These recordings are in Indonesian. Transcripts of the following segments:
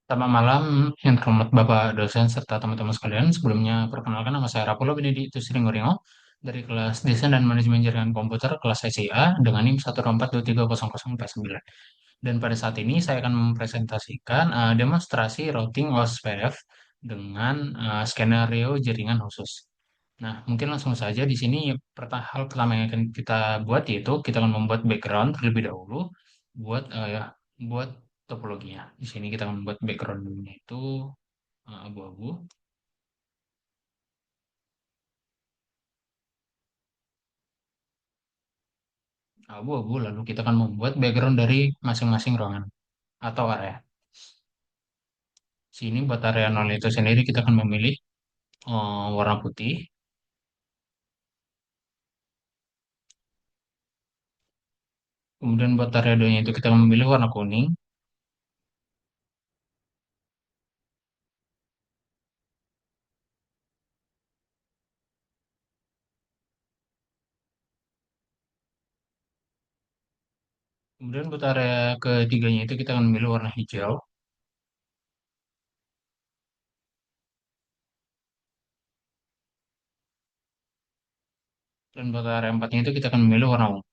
Selamat malam, yang terhormat Bapak dosen serta teman-teman sekalian. Sebelumnya, perkenalkan nama saya Rapulo Benediktus Ringoringo dari kelas Desain dan Manajemen Jaringan Komputer kelas ICA dengan NIM 124230049. Dan pada saat ini saya akan mempresentasikan demonstrasi routing OSPF dengan skenario jaringan khusus. Nah, mungkin langsung saja di sini hal pertama yang akan kita buat yaitu kita akan membuat background terlebih dahulu buat buat topologinya. Di sini kita akan membuat backgroundnya itu abu-abu, abu-abu. Lalu kita akan membuat background dari masing-masing ruangan atau area. Sini buat area nol itu sendiri kita akan memilih warna putih. Kemudian buat area 2-nya itu kita akan memilih warna kuning. Kemudian buat area ketiganya itu kita akan memilih warna hijau. Dan buat area 4-nya itu kita akan memilih warna ungu.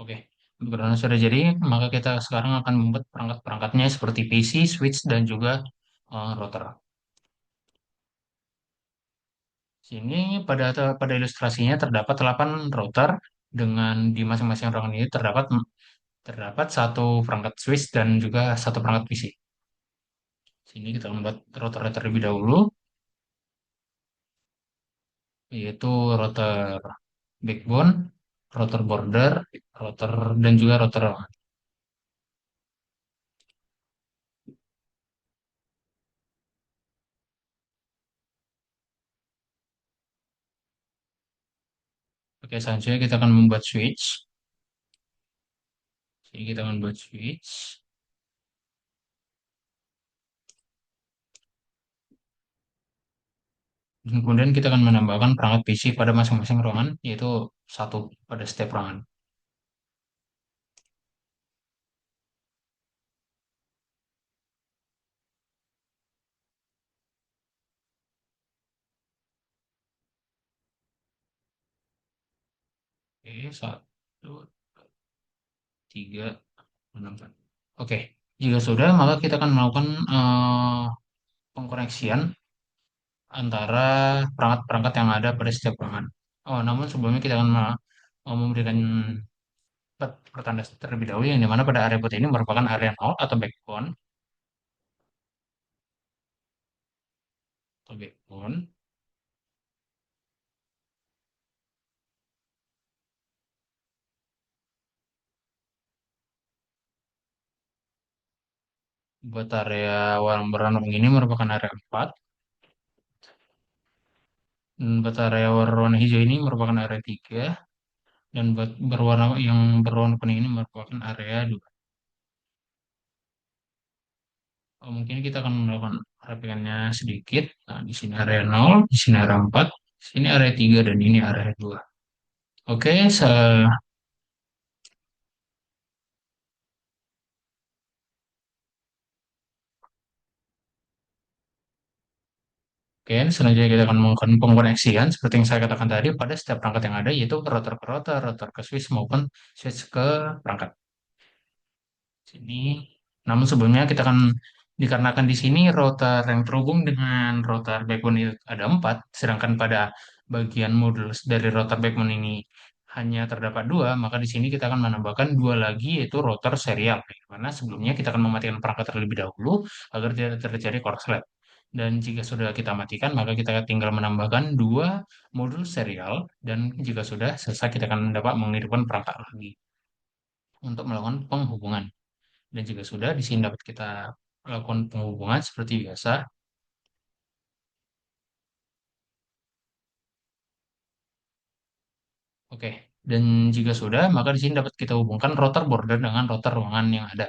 Oke, karena sudah jadi, maka kita sekarang akan membuat perangkat-perangkatnya seperti PC, switch, dan juga router. Sini pada ilustrasinya terdapat 8 router dengan di masing-masing ruangan ini terdapat satu perangkat switch dan juga satu perangkat PC. Sini kita membuat router terlebih dahulu, yaitu router backbone, router border, router dan juga router ruangan. Oke, selanjutnya kita akan membuat switch. Sini kita akan membuat switch. Dan kemudian kita akan menambahkan perangkat PC pada masing-masing ruangan, yaitu satu pada setiap ruangan. Oke, satu, tiga, enam. Oke, jika sudah, maka kita akan melakukan pengkoneksian antara perangkat-perangkat yang ada pada setiap ruangan. Oh, namun sebelumnya kita akan memberikan pertanda terlebih dahulu yang dimana pada area boot ini merupakan area nol atau backbone. Buat area warna berwarna ungu ini merupakan area 4. Dan buat area warna hijau ini merupakan area 3. Dan buat yang berwarna kuning ini merupakan area 2. Oh, mungkin kita akan melakukan rapikannya sedikit. Nah, di sini area nol, di sini area 4, di sini area 3, dan ini area 2. Oke, selanjutnya kita akan melakukan pengkoneksian seperti yang saya katakan tadi pada setiap perangkat yang ada, yaitu ke router ke router, router ke switch maupun switch ke perangkat. Sini. Namun sebelumnya kita akan dikarenakan di sini router yang terhubung dengan router backbone itu ada 4, sedangkan pada bagian modul dari router backbone ini hanya terdapat 2, maka di sini kita akan menambahkan 2 lagi yaitu router serial. Karena sebelumnya kita akan mematikan perangkat terlebih dahulu agar tidak terjadi korslet. Dan jika sudah kita matikan, maka kita tinggal menambahkan 2 modul serial dan jika sudah selesai kita akan dapat menghidupkan perangkat lagi untuk melakukan penghubungan. Dan jika sudah, di sini dapat kita lakukan penghubungan seperti biasa. Oke, dan jika sudah, maka di sini dapat kita hubungkan router border dengan router ruangan yang ada.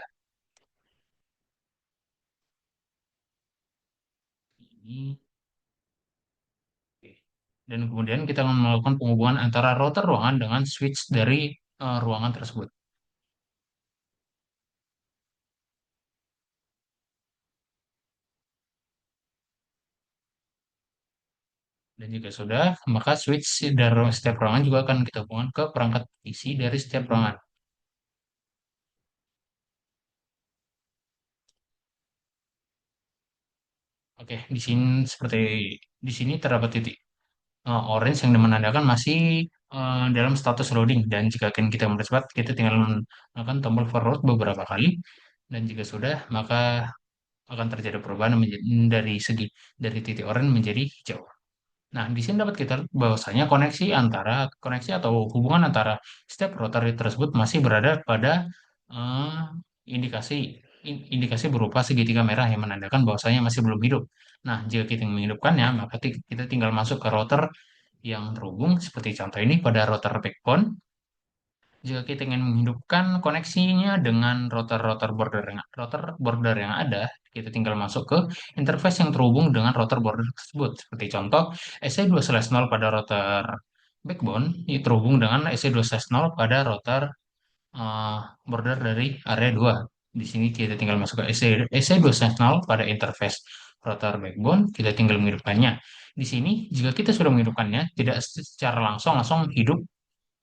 Ini. Oke. Dan kemudian kita akan melakukan penghubungan antara router ruangan dengan switch dari ruangan tersebut. Dan jika sudah, maka switch dari setiap ruangan juga akan kita hubungkan ke perangkat PC dari setiap ruangan. Oke, di sini seperti di sini terdapat titik orange yang menandakan masih dalam status loading, dan jika akan kita merespon, kita tinggal menekan tombol forward beberapa kali, dan jika sudah, maka akan terjadi perubahan dari segi dari titik oranye menjadi hijau. Nah, di sini dapat kita lihat bahwasanya koneksi atau hubungan antara setiap rotary tersebut masih berada pada eh, indikasi berupa segitiga merah yang menandakan bahwasanya masih belum hidup. Nah, jika kita menghidupkannya, maka kita tinggal masuk ke router yang terhubung seperti contoh ini pada router backbone. Jika kita ingin menghidupkan koneksinya dengan router border yang ada, kita tinggal masuk ke interface yang terhubung dengan router border tersebut. Seperti contoh SE2/0 pada router backbone ini terhubung dengan SE2/0 pada router eh, border dari area 2. Di sini kita tinggal masuk ke SE2/0 pada interface router backbone, kita tinggal menghidupkannya. Di sini, jika kita sudah menghidupkannya, tidak secara langsung hidup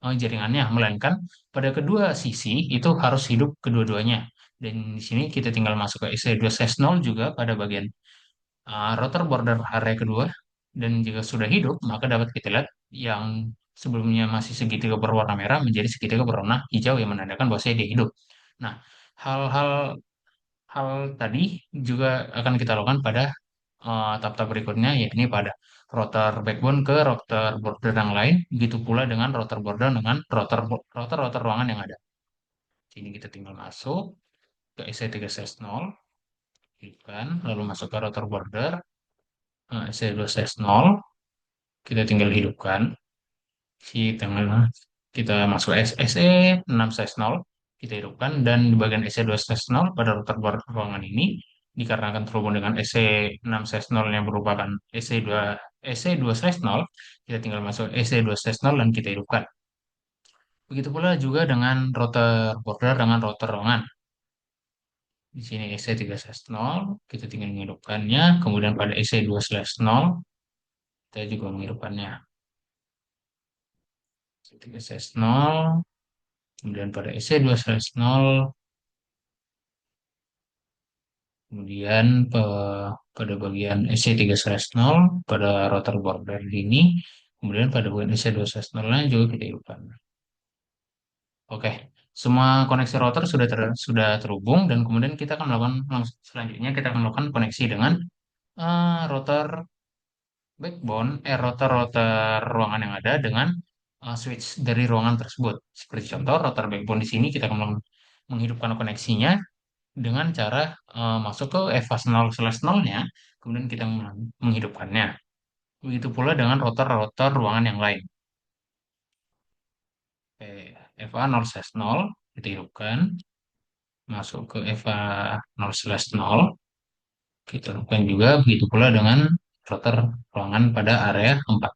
jaringannya, melainkan pada kedua sisi itu harus hidup kedua-duanya. Dan di sini kita tinggal masuk ke IC2/0 juga pada bagian router border area kedua. Dan jika sudah hidup, maka dapat kita lihat yang sebelumnya masih segitiga berwarna merah menjadi segitiga berwarna hijau yang menandakan bahwa dia hidup. Nah, hal-hal hal tadi juga akan kita lakukan pada tahap-tahap berikutnya, yakni pada router backbone ke router border yang lain, begitu pula dengan router border dengan router ruangan yang ada. Sini kita tinggal masuk ke EC3/0, kan, lalu masuk ke router border EC2/0, kita tinggal hidupkan. Si tengah kita masuk SE 6/0, kita hidupkan, dan di bagian SE2/0 pada router ruangan ini dikarenakan terhubung dengan SE6/0 yang merupakan SE2/0, kita tinggal masuk SE2/0 dan kita hidupkan. Begitu pula juga dengan router border dengan router ruangan. Di sini SE3/0, kita tinggal menghidupkannya, kemudian pada SE2/0 kita juga menghidupkannya. SE3/0, kemudian pada SE2/0, kemudian pada bagian SC3/0 pada router border ini, kemudian pada bagian SC2/0 lain juga kita hidupkan. Oke, semua koneksi router sudah terhubung, dan kemudian kita akan melakukan selanjutnya kita akan melakukan koneksi dengan router backbone, router-router ruangan yang ada dengan switch dari ruangan tersebut. Seperti contoh router backbone di sini kita akan menghidupkan koneksinya dengan cara masuk ke EVA 0/0-nya, kemudian kita menghidupkannya. Begitu pula dengan router-router ruangan yang lain. EVA 0/0 kita hidupkan, masuk ke EVA 0/0, kita hidupkan juga, begitu pula dengan router ruangan pada area 4.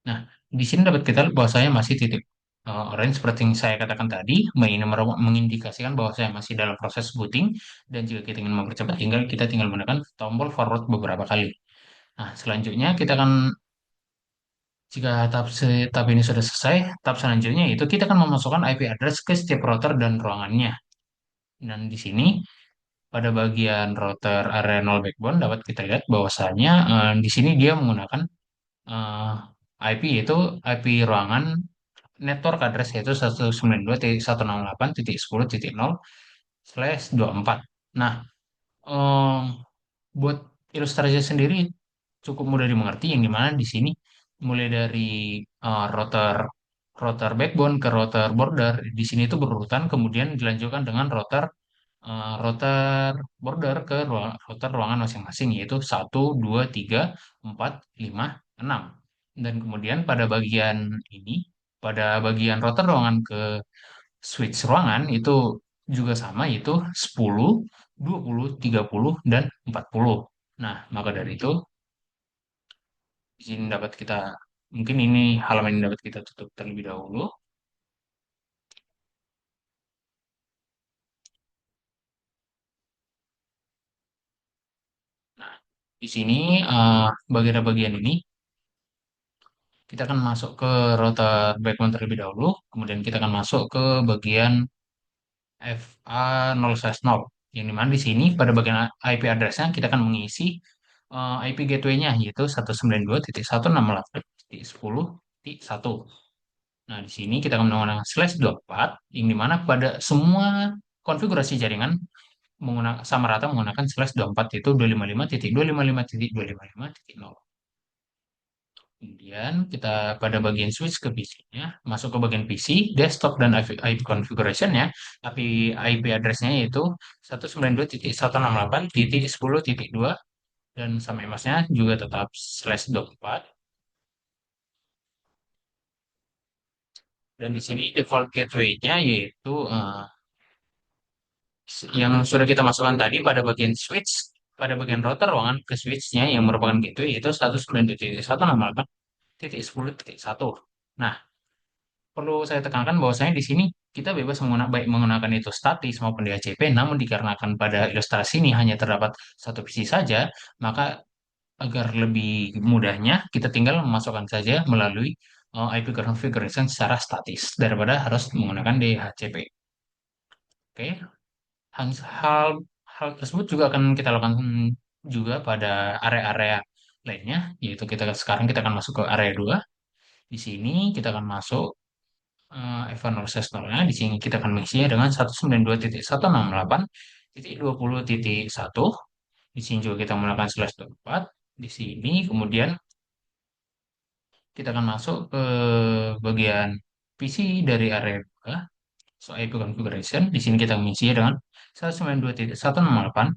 Nah, di sini dapat kita lihat bahwa saya masih titik orange seperti yang saya katakan tadi, mengindikasikan bahwa saya masih dalam proses booting, dan jika kita ingin mempercepat, kita tinggal menekan tombol forward beberapa kali. Nah, selanjutnya kita akan, jika tahap ini sudah selesai, tahap selanjutnya itu kita akan memasukkan IP address ke setiap router dan ruangannya. Dan di sini pada bagian router area 0 backbone dapat kita lihat bahwasanya di sini dia menggunakan eh, IP, yaitu IP ruangan network address, yaitu 192.168.10.0/24. Nah, eh, buat ilustrasi sendiri cukup mudah dimengerti, yang dimana di sini mulai dari router router backbone ke router border di sini itu berurutan, kemudian dilanjutkan dengan router border ke router ruangan masing-masing, yaitu 1, 2, 3, 4, 5, 6. Dan kemudian pada bagian router ruangan ke switch ruangan itu juga sama, yaitu 10, 20, 30, dan 40. Nah, maka dari itu, di sini dapat kita, mungkin ini halaman yang dapat kita tutup terlebih dahulu. Nah, di sini bagian-bagian ini kita akan masuk ke router backbone terlebih dahulu, kemudian kita akan masuk ke bagian FA0/0, yang dimana di sini pada bagian IP address-nya kita akan mengisi IP gateway-nya, yaitu 192.168.10.1. Nah, di sini kita akan menggunakan /24, yang dimana pada semua konfigurasi jaringan menggunakan sama rata menggunakan /24, yaitu 255.255.255.0. Kemudian kita pada bagian switch ke PC-nya, masuk ke bagian PC, desktop dan IP configuration-nya, tapi IP address-nya yaitu 192.168.10.2, dan sama emasnya juga tetap /24. Dan di sini default gateway-nya yaitu yang sudah kita masukkan tadi pada bagian switch, pada bagian router ruangan ke switch-nya yang merupakan gateway yaitu 192.168.10.1. Nah, perlu saya tekankan bahwasanya di sini kita bebas menggunakan baik menggunakan itu statis maupun DHCP, namun dikarenakan pada ilustrasi ini hanya terdapat satu PC saja, maka agar lebih mudahnya kita tinggal memasukkan saja melalui IP configuration secara statis daripada harus menggunakan DHCP. Oke, hal hal hal tersebut juga akan kita lakukan juga pada area-area lainnya, yaitu kita akan masuk ke area 2. Di sini kita akan masuk Evan versus nya. Di sini kita akan mengisinya dengan 192.168.20.1. Di sini juga kita menggunakan /24. Di sini kemudian kita akan masuk ke bagian PC dari area 2. So, IP configuration. Di sini kita mengisinya dengan 192.168.20.2.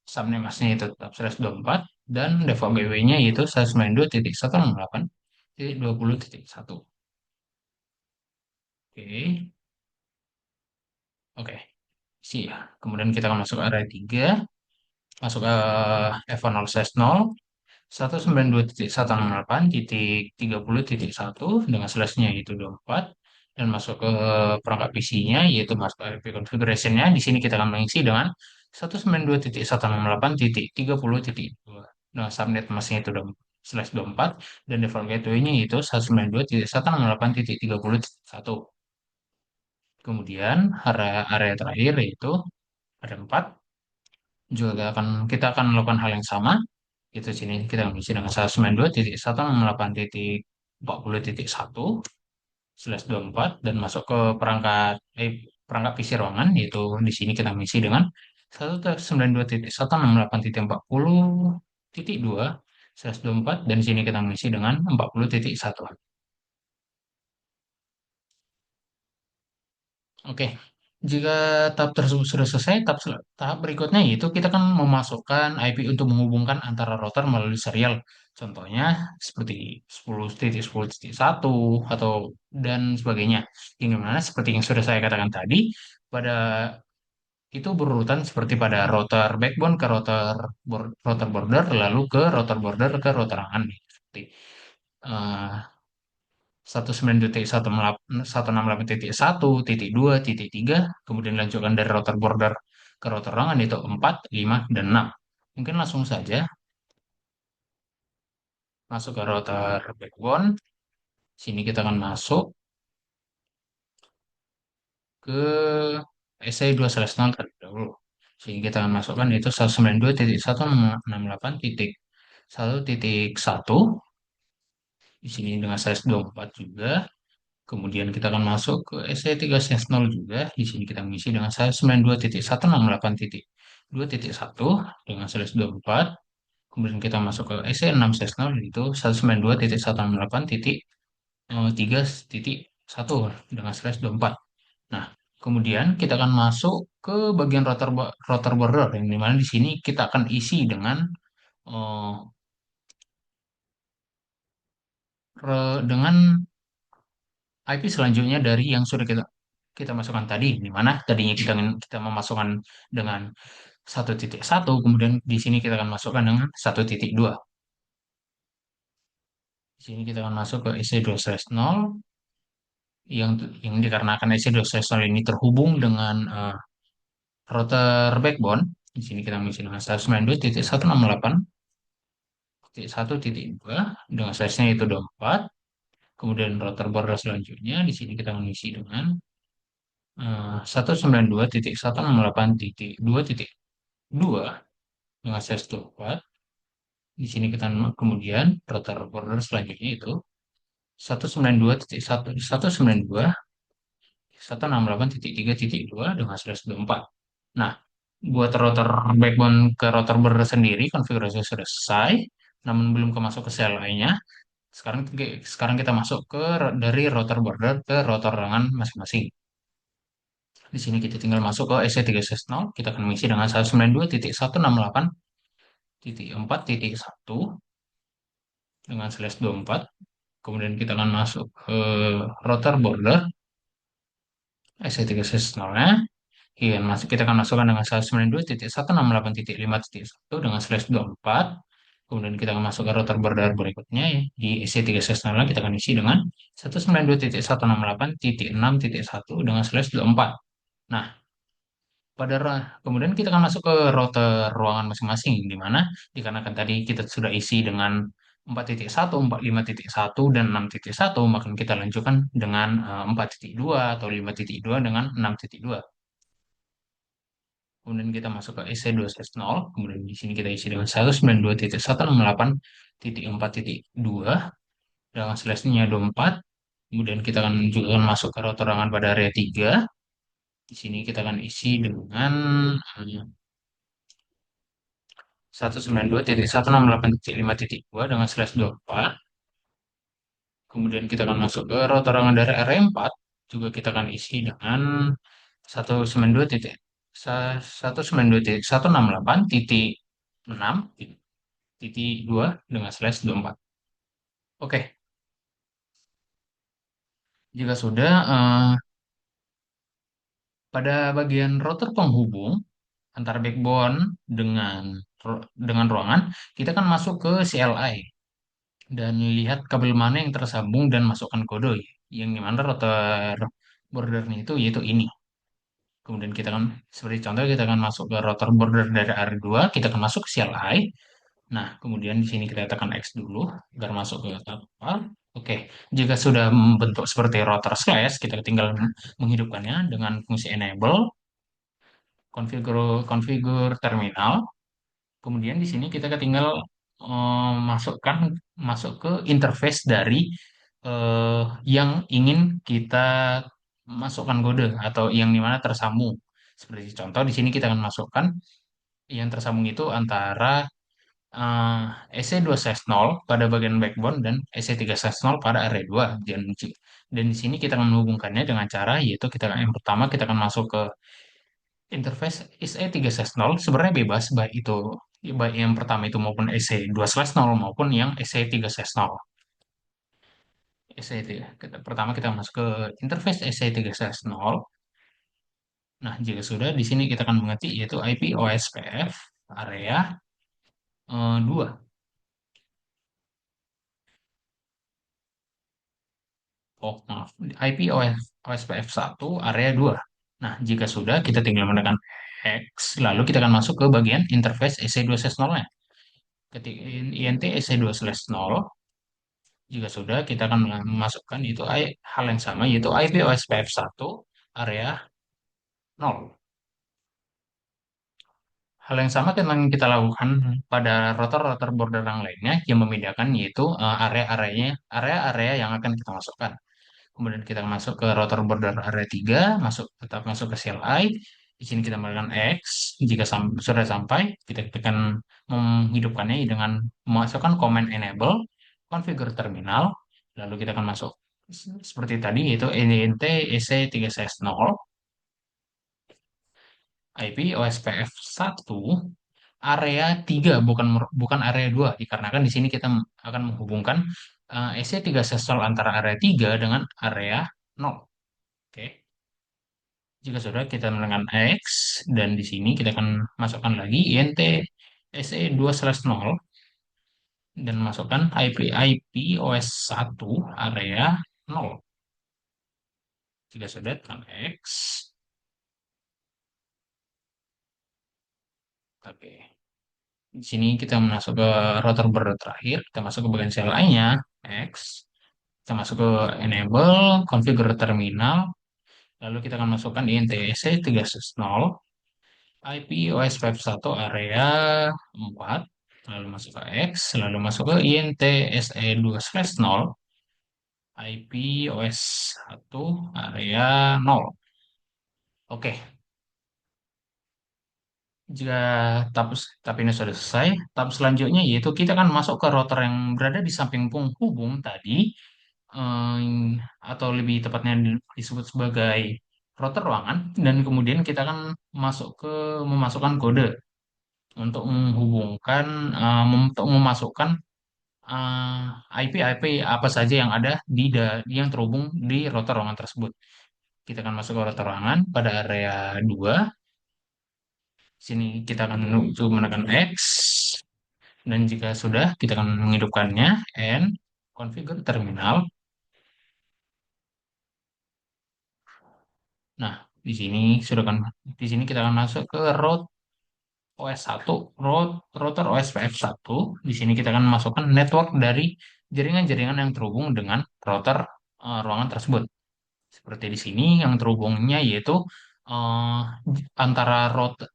Subname-nya itu tetap /24 dan default gateway-nya yaitu 192.168.20.1. Oke, oke. Sih ya. Kemudian kita akan masuk ke area 3, masuk ke F0/0, 192.168.30.1 dengan slashnya itu 24, dan masuk ke perangkat PC-nya yaitu masuk ke IP configuration-nya. Di sini kita akan mengisi dengan 192.168.30.2. Nah, subnet masnya itu /24, dan default gateway-nya yaitu 192.168.30.1. Kemudian area terakhir yaitu ada 4, juga kita akan melakukan hal yang sama. Itu sini kita mengisi dengan 192.168.40.1 /24, dan masuk ke perangkat PC ruangan, yaitu di sini kita mengisi dengan 192.168.40.2 /24, dan di sini kita mengisi dengan 40.1. Oke, jika tahap tersebut sudah selesai, tahap berikutnya yaitu kita kan memasukkan IP untuk menghubungkan antara router melalui serial. Contohnya seperti 10.10.1 atau dan sebagainya. Ini mana seperti yang sudah saya katakan tadi, pada itu berurutan seperti pada router backbone ke router border, lalu ke router border ke router LAN. Seperti eh, 192.168.1.2.3, kemudian lanjutkan dari router border ke router ruangan itu 4, 5, dan 6. Mungkin langsung saja masuk ke router backbone. Sini kita akan masuk ke SI2/0 terlebih dahulu. Sini kita akan masukkan itu 192.168.1.1. Di sini dengan size 24 juga. Kemudian kita akan masuk ke SE3/0 juga. Di sini kita mengisi dengan size 92.168.2.1 dengan size 24. Kemudian kita masuk ke SE6/0 itu 192.168.3.1 dengan size 24. Nah, kemudian kita akan masuk ke bagian router border, yang dimana di sini kita akan isi dengan eh, dengan IP selanjutnya dari yang sudah kita masukkan tadi, di mana tadinya kita memasukkan dengan 1.1, kemudian di sini kita akan masukkan dengan 1.2. Di sini kita akan masuk ke EC2/0 yang dikarenakan EC2/0 ini terhubung dengan router backbone. Di sini kita mengisi dengan 192.168.1.2 dengan size-nya itu 24. Kemudian router border selanjutnya di sini kita mengisi dengan 192.168.2.2 dengan size 24. Di sini kita kemudian router border selanjutnya itu 192.168.3.2 dengan slash 24. Nah, buat router backbone ke router border sendiri konfigurasi sudah selesai, namun belum kemasuk ke CLI-nya. Sekarang kita masuk ke dari router border ke router ruangan masing-masing. Di sini kita tinggal masuk ke EC360, kita akan mengisi dengan 192.168.4.1 dengan slash 24. Kemudian kita akan masuk ke router border EC360-nya. Kita akan masukkan dengan 192.168.5.1 dengan slash 24. Kemudian kita akan masuk ke router border berikutnya ya. Di EC360 kita akan isi dengan 192.168.6.1 dengan slash 24. Nah, kemudian kita akan masuk ke router ruangan masing-masing, di mana dikarenakan tadi kita sudah isi dengan 4.1, 4.5.1, dan 6.1, maka kita lanjutkan dengan 4.2 atau 5.2 dengan 6.2. Kemudian kita masuk ke EC2/0, kemudian di sini kita isi dengan 192.168.4.2 dengan slash-nya 24. Kemudian kita akan juga akan masuk ke router ruangan pada area 3. Di sini kita akan isi dengan 192.168.5.2 dengan slash 24. Kemudian kita akan masuk ke router ruangan dari area 4. Juga kita akan isi dengan 192.168.6.2 dengan slash 24. Oke, jika sudah, pada bagian router penghubung antara backbone dengan ruangan, kita akan masuk ke CLI dan lihat kabel mana yang tersambung dan masukkan kode yang dimana router bordernya itu yaitu ini. Kemudian kita akan, seperti contoh, kita akan masuk ke router border dari area 2, kita akan masuk ke CLI. Nah, kemudian di sini kita tekan X dulu agar masuk ke apa. Oke, jika sudah membentuk seperti router slash, kita tinggal menghidupkannya dengan fungsi enable, configure terminal. Kemudian di sini kita tinggal masuk ke interface dari yang ingin kita masukkan kode atau yang dimana tersambung. Seperti contoh di sini kita akan masukkan yang tersambung itu antara EC2/0 pada bagian backbone dan EC3/0 pada area 2. Dan di sini kita akan menghubungkannya dengan cara yaitu yang pertama kita akan masuk ke interface EC3/0. Sebenarnya bebas baik yang pertama itu maupun EC2/0 maupun yang EC3/0. EC3. Pertama kita masuk ke interface EC3/0. Nah, jika sudah di sini kita akan mengerti yaitu IP OSPF area 2. Oh, maaf. IP OSPF 1 area 2. Nah, jika sudah, kita tinggal menekan X, lalu kita akan masuk ke bagian interface EC2/0-nya. Ketik INT EC2/0, jika sudah, kita akan memasukkan itu hal yang sama, yaitu IP OSPF 1 area 0. Hal yang sama yang kita lakukan pada router-router border yang lainnya yang membedakan yaitu area-area yang akan kita masukkan. Kemudian kita masuk ke router border area 3, tetap masuk ke CLI. Di sini kita melakukan X. Jika sudah sampai, kita tekan menghidupkannya dengan memasukkan command enable, configure terminal, lalu kita akan masuk seperti tadi yaitu int ec360 IP OSPF 1 area 3, bukan area 2 dikarenakan di sini kita akan menghubungkan EC3 sesol antara area 3 dengan area 0. Oke. Jika sudah kita menekan X, dan di sini kita akan masukkan lagi int se 2/0 dan masukkan IP OS 1 area 0. Jika sudah, tekan X. Oke. Di sini kita masuk ke router border terakhir, kita masuk ke bagian CLI-nya, X. Kita masuk ke enable, configure terminal, lalu kita akan masukkan INTSC 3.0, IP OS 1 area 4, lalu masuk ke X, lalu masuk ke INTSE 2/0, IP OS 1 area 0. Oke, jika tahap ini sudah selesai, tahap selanjutnya yaitu kita akan masuk ke router yang berada di samping penghubung tadi, atau lebih tepatnya disebut sebagai router ruangan, dan kemudian kita akan memasukkan kode untuk menghubungkan, untuk memasukkan IP-IP apa saja yang ada yang terhubung di router ruangan tersebut. Kita akan masuk ke router ruangan pada area 2. Sini kita akan menuju menekan X, dan jika sudah kita akan menghidupkannya and configure terminal. Nah, di sini sudah kan, di sini kita akan masuk ke OS 1, router OSPF1. Di sini kita akan masukkan network dari jaringan-jaringan yang terhubung dengan router ruangan tersebut. Seperti di sini yang terhubungnya yaitu eh, antara router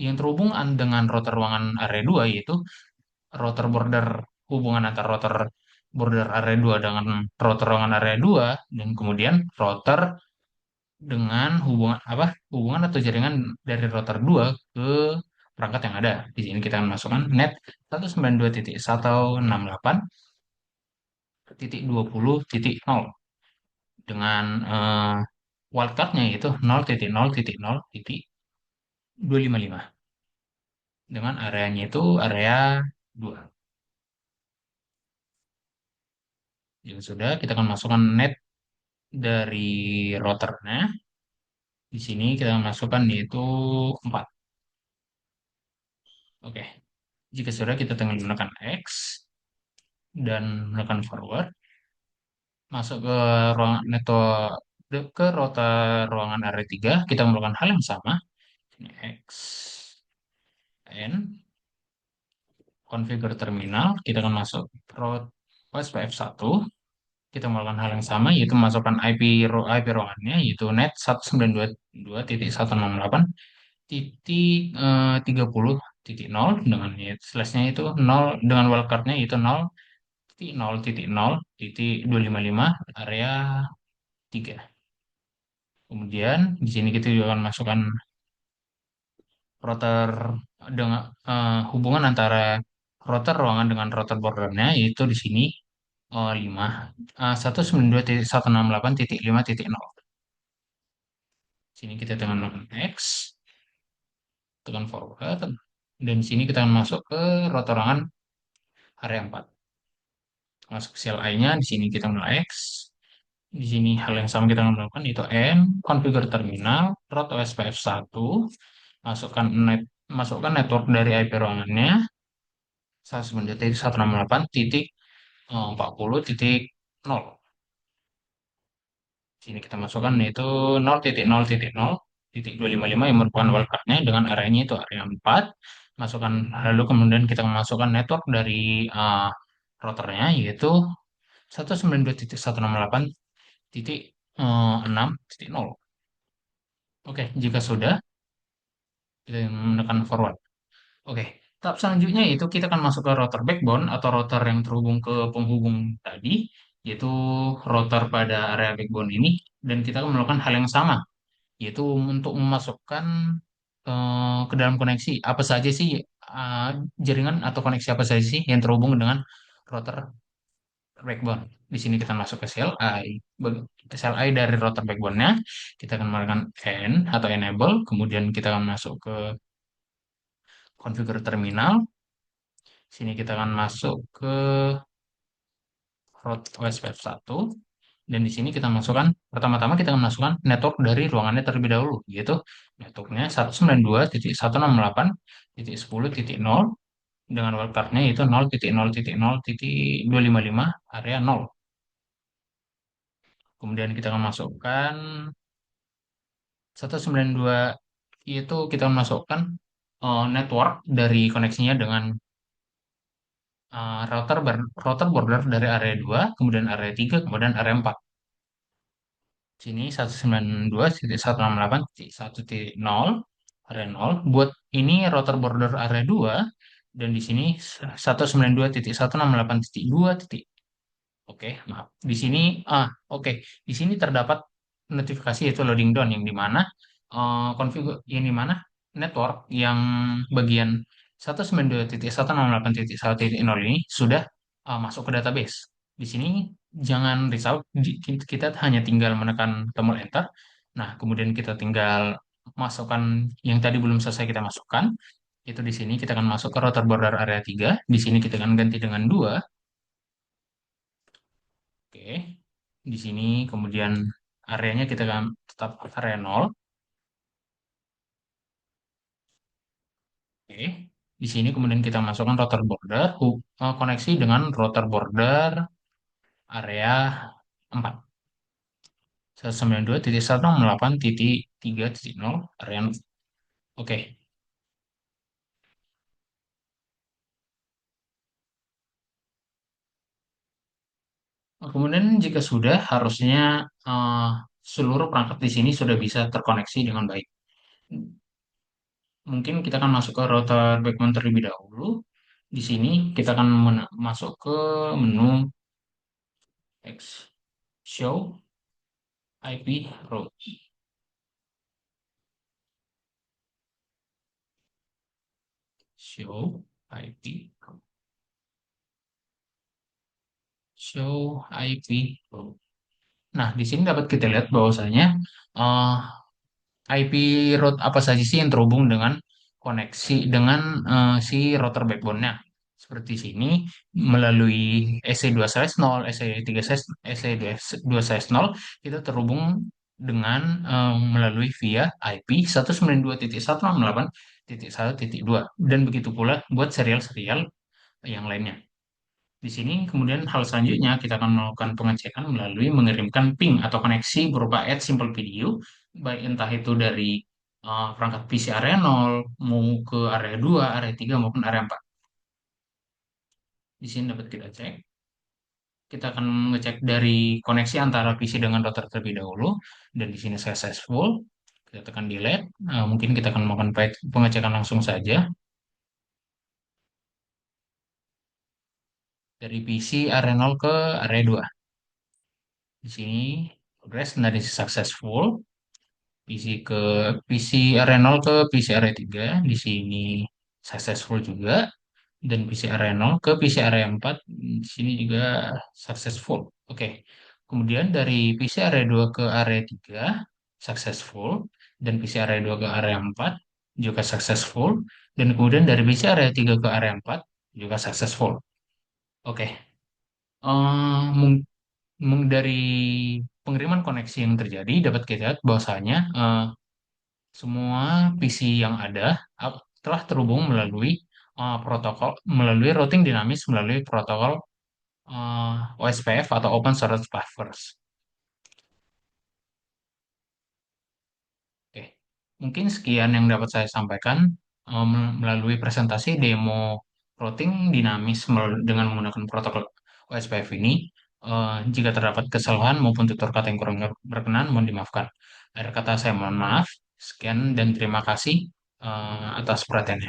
yang terhubung dengan router ruangan area 2, yaitu router border, hubungan antara router border area 2 dengan router ruangan area 2, dan kemudian router dengan hubungan atau jaringan dari router 2 ke perangkat yang ada. Di sini kita akan masukkan net 192.168.20.0 dengan wildcardnya yaitu 0.0.0.255 dengan areanya itu area 2. Jika sudah, kita akan masukkan net dari routernya. Di sini kita akan masukkan yaitu 4. Oke. Jika sudah, kita tinggal menekan X dan menekan forward. Masuk ke ruangan ke router ruangan area 3, kita melakukan hal yang sama. Ini X, N, configure terminal, kita akan masuk route OSPF1, kita melakukan hal yang sama, yaitu masukkan IP ruangannya, yaitu net 192.168.30.0 dengan slashnya itu 0, dengan wildcardnya itu 0.0.0.255 area 3. Kemudian di sini kita juga akan masukkan router dengan hubungan antara router ruangan dengan router bordernya, yaitu di sini 5 192.168.5.0. Sini kita tekan X, tekan forward, dan di sini kita akan masuk ke router ruangan area 4. Masuk CLI-nya, di sini kita mulai X. Di sini hal yang sama kita akan melakukan, itu N, configure terminal, route OSPF1, masukkan network dari IP ruangannya 192.168.40.0. Sini kita masukkan yaitu 0.0.0.255 yang merupakan wildcardnya dengan areanya itu area 4. Masukkan, lalu kemudian kita masukkan network dari routernya yaitu 192.168.6.0. Oke, jika sudah, kita menekan forward. Oke, tahap selanjutnya itu kita akan masuk ke router backbone atau router yang terhubung ke penghubung tadi, yaitu router pada area backbone ini, dan kita akan melakukan hal yang sama, yaitu untuk memasukkan ke dalam koneksi apa saja sih, eh, jaringan atau koneksi apa saja sih yang terhubung dengan router backbone. Di sini kita masuk ke CLI dari router backbone-nya, kita akan melakukan N atau enable, kemudian kita akan masuk ke configure terminal. Sini kita akan masuk ke route OSPF1, Dan di sini kita masukkan, pertama-tama kita akan masukkan network dari ruangannya terlebih dahulu, yaitu networknya 192.168.10.0 dengan wildcardnya yaitu 0.0.0.255 area 0. Kemudian kita akan masukkan 192 itu kita masukkan network dari koneksinya dengan router border dari area 2, kemudian area 3, kemudian area 4. Sini 192.168.1.0 area 0. Buat ini router border area 2 dan di sini 192.168.2. Oke, maaf. Di sini, oke. Di sini terdapat notifikasi yaitu loading down yang di mana yang di mana network yang bagian 192.168.1.0 ini sudah masuk ke database. Di sini jangan risau, kita hanya tinggal menekan tombol enter. Nah, kemudian kita tinggal masukkan yang tadi belum selesai kita masukkan. Itu di sini kita akan masuk ke router border area 3. Di sini kita akan ganti dengan 2. Oke, di sini kemudian areanya kita akan tetap area 0. Oke, di sini kemudian kita masukkan router border, koneksi dengan router border area 4. 192.168.3.0 area 0. Oke, kemudian jika sudah, harusnya seluruh perangkat di sini sudah bisa terkoneksi dengan baik. Mungkin kita akan masuk ke router backbone terlebih dahulu. Di sini kita akan masuk ke menu X show IP route. Show IP route. Show IP route. Nah, di sini dapat kita lihat bahwasanya eh, IP route apa saja sih yang terhubung dengan koneksi dengan si router backbone-nya. Seperti sini melalui EC2/0, EC3, EC2/0 kita terhubung dengan melalui via IP 192.168.1.2 dan begitu pula buat serial-serial yang lainnya. Di sini kemudian hal selanjutnya kita akan melakukan pengecekan melalui mengirimkan ping atau koneksi berupa add simple video, baik entah itu dari perangkat PC area 0, mau ke area 2, area 3 maupun area 4. Di sini dapat kita cek. Kita akan mengecek dari koneksi antara PC dengan router terlebih dahulu dan di sini successful. Kita tekan delete. Mungkin kita akan melakukan pengecekan langsung saja dari PC area 0 ke area 2. Di sini progress dari successful. PC ke PC area 0 ke PC area 3 di sini successful juga dan PC area 0 ke PC area 4 di sini juga successful. Oke. Kemudian dari PC area 2 ke area 3 successful dan PC area 2 ke area 4 juga successful dan kemudian dari PC area 3 ke area 4 juga successful. Oke. Dari pengiriman koneksi yang terjadi dapat kita lihat bahwasanya semua PC yang ada telah terhubung melalui routing dinamis melalui protokol OSPF atau Open Source Buffers. Oke, mungkin sekian yang dapat saya sampaikan melalui presentasi demo routing dinamis dengan menggunakan protokol OSPF ini. Jika terdapat kesalahan maupun tutur kata yang kurang berkenan, mohon dimaafkan. Akhir kata saya mohon maaf. Sekian dan terima kasih atas perhatiannya.